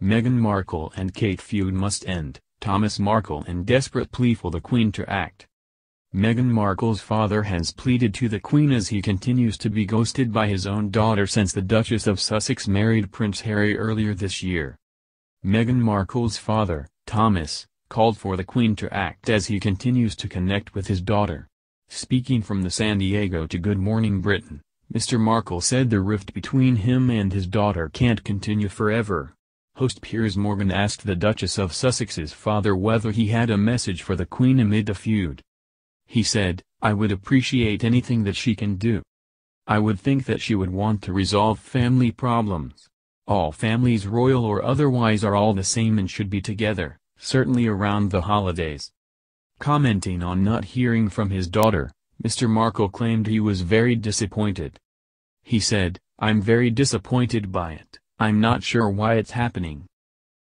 Meghan Markle and Kate feud must end, Thomas Markle in desperate plea for the Queen to act. Meghan Markle's father has pleaded to the Queen as he continues to be ghosted by his own daughter since the Duchess of Sussex married Prince Harry earlier this year. Meghan Markle's father, Thomas, called for the Queen to act as he continues to connect with his daughter. Speaking from the San Diego to Good Morning Britain, Mr. Markle said the rift between him and his daughter can't continue forever. Host Piers Morgan asked the Duchess of Sussex's father whether he had a message for the Queen amid the feud. He said, "I would appreciate anything that she can do. I would think that she would want to resolve family problems. All families, royal or otherwise, are all the same and should be together, certainly around the holidays." Commenting on not hearing from his daughter, Mr. Markle claimed he was very disappointed. He said, "I'm very disappointed by it. I'm not sure why it's happening."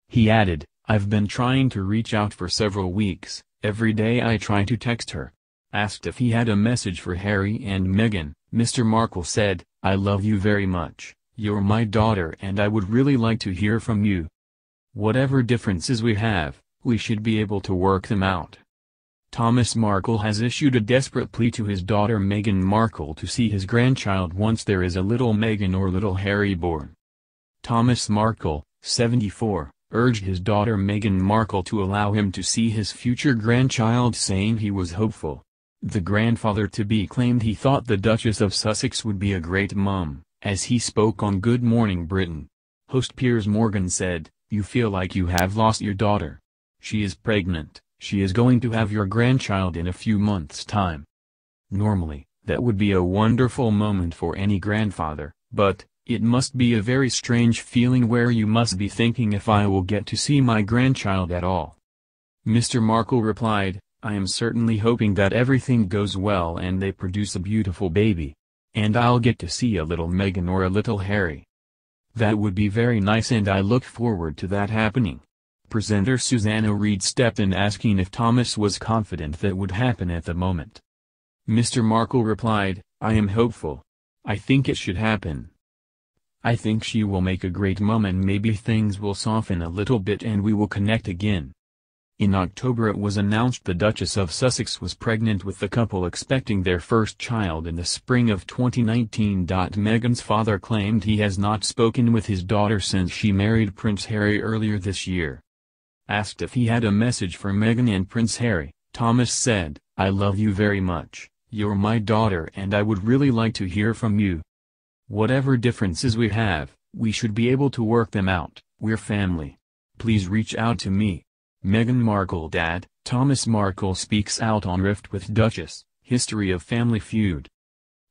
He added, "I've been trying to reach out for several weeks, every day I try to text her." Asked if he had a message for Harry and Meghan, Mr. Markle said, "I love you very much, you're my daughter, and I would really like to hear from you. Whatever differences we have, we should be able to work them out." Thomas Markle has issued a desperate plea to his daughter Meghan Markle to see his grandchild once there is a little Meghan or little Harry born. Thomas Markle, 74, urged his daughter Meghan Markle to allow him to see his future grandchild, saying he was hopeful. The grandfather-to-be claimed he thought the Duchess of Sussex would be a great mum, as he spoke on Good Morning Britain. Host Piers Morgan said, "You feel like you have lost your daughter. She is pregnant, she is going to have your grandchild in a few months' time. Normally, that would be a wonderful moment for any grandfather, but it must be a very strange feeling where you must be thinking if I will get to see my grandchild at all." Mr. Markle replied, "I am certainly hoping that everything goes well and they produce a beautiful baby. And I'll get to see a little Meghan or a little Harry. That would be very nice and I look forward to that happening." Presenter Susanna Reid stepped in asking if Thomas was confident that would happen at the moment. Mr. Markle replied, "I am hopeful. I think it should happen. I think she will make a great mum and maybe things will soften a little bit and we will connect again." In October it was announced the Duchess of Sussex was pregnant, with the couple expecting their first child in the spring of 2019. Meghan's father claimed he has not spoken with his daughter since she married Prince Harry earlier this year. Asked if he had a message for Meghan and Prince Harry, Thomas said, "I love you very much, you're my daughter, and I would really like to hear from you. Whatever differences we have, we should be able to work them out, we're family. Please reach out to me." Meghan Markle dad, Thomas Markle, speaks out on rift with Duchess, history of family feud.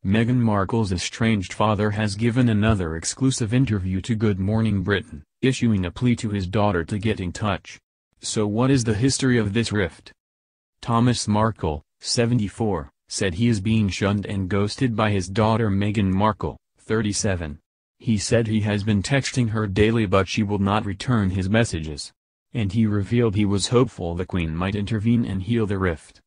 Meghan Markle's estranged father has given another exclusive interview to Good Morning Britain, issuing a plea to his daughter to get in touch. So what is the history of this rift? Thomas Markle, 74, said he is being shunned and ghosted by his daughter Meghan Markle, 37. He said he has been texting her daily but she will not return his messages. And he revealed he was hopeful the Queen might intervene and heal the rift.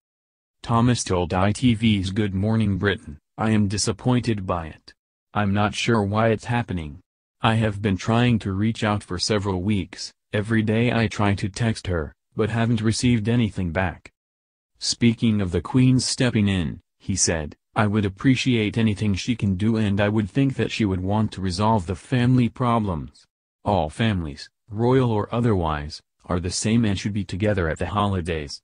Thomas told ITV's Good Morning Britain, "I am disappointed by it. I'm not sure why it's happening. I have been trying to reach out for several weeks, every day I try to text her, but haven't received anything back." Speaking of the Queen's stepping in, he said, "I would appreciate anything she can do and I would think that she would want to resolve the family problems. All families, royal or otherwise, are the same and should be together at the holidays."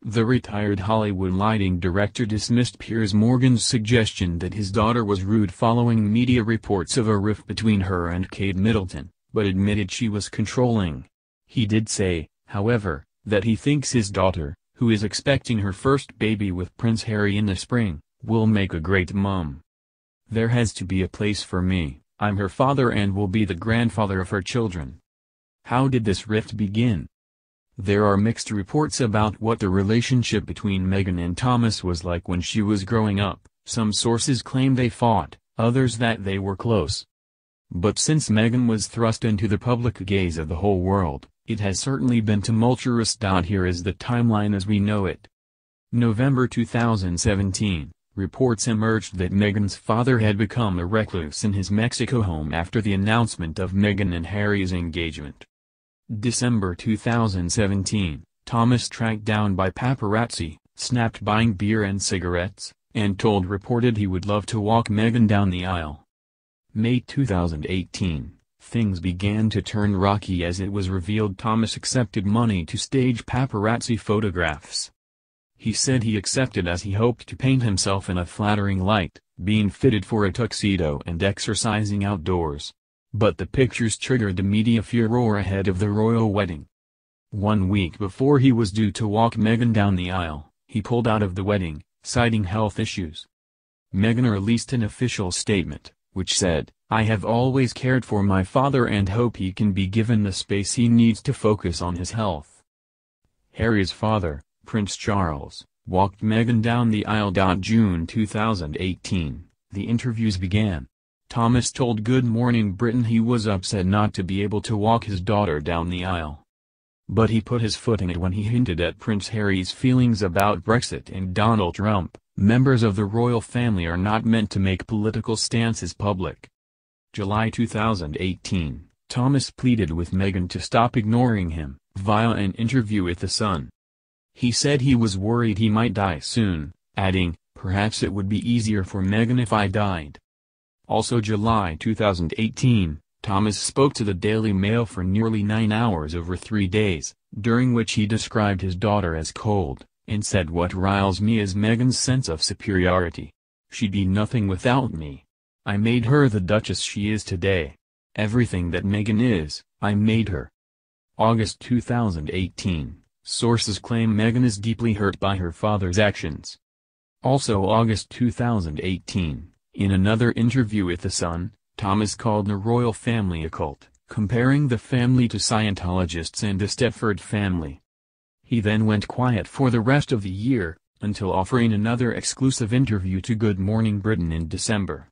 The retired Hollywood lighting director dismissed Piers Morgan's suggestion that his daughter was rude following media reports of a rift between her and Kate Middleton, but admitted she was controlling. He did say, however, that he thinks his daughter, who is expecting her first baby with Prince Harry in the spring, will make a great mum. "There has to be a place for me. I'm her father and will be the grandfather of her children." How did this rift begin? There are mixed reports about what the relationship between Meghan and Thomas was like when she was growing up. Some sources claim they fought, others that they were close. But since Meghan was thrust into the public gaze of the whole world, it has certainly been tumultuous. Here is the timeline as we know it. November 2017, reports emerged that Meghan's father had become a recluse in his Mexico home after the announcement of Meghan and Harry's engagement. December 2017, Thomas tracked down by paparazzi, snapped buying beer and cigarettes, and reported he would love to walk Meghan down the aisle. May 2018, things began to turn rocky as it was revealed Thomas accepted money to stage paparazzi photographs. He said he accepted as he hoped to paint himself in a flattering light, being fitted for a tuxedo and exercising outdoors. But the pictures triggered the media furore ahead of the royal wedding. 1 week before he was due to walk Meghan down the aisle, he pulled out of the wedding, citing health issues. Meghan released an official statement, which said, "I have always cared for my father and hope he can be given the space he needs to focus on his health." Harry's father, Prince Charles, walked Meghan down the aisle. June 2018, the interviews began. Thomas told Good Morning Britain he was upset not to be able to walk his daughter down the aisle. But he put his foot in it when he hinted at Prince Harry's feelings about Brexit and Donald Trump. Members of the royal family are not meant to make political stances public. July 2018, Thomas pleaded with Meghan to stop ignoring him, via an interview with The Sun. He said he was worried he might die soon, adding, "Perhaps it would be easier for Meghan if I died." Also July 2018, Thomas spoke to the Daily Mail for nearly 9 hours over 3 days, during which he described his daughter as cold, and said, "What riles me is Meghan's sense of superiority. She'd be nothing without me. I made her the Duchess she is today. Everything that Meghan is, I made her." August 2018, sources claim Meghan is deeply hurt by her father's actions. Also August 2018, in another interview with The Sun, Thomas called the royal family a cult, comparing the family to Scientologists and the Stepford family. He then went quiet for the rest of the year, until offering another exclusive interview to Good Morning Britain in December.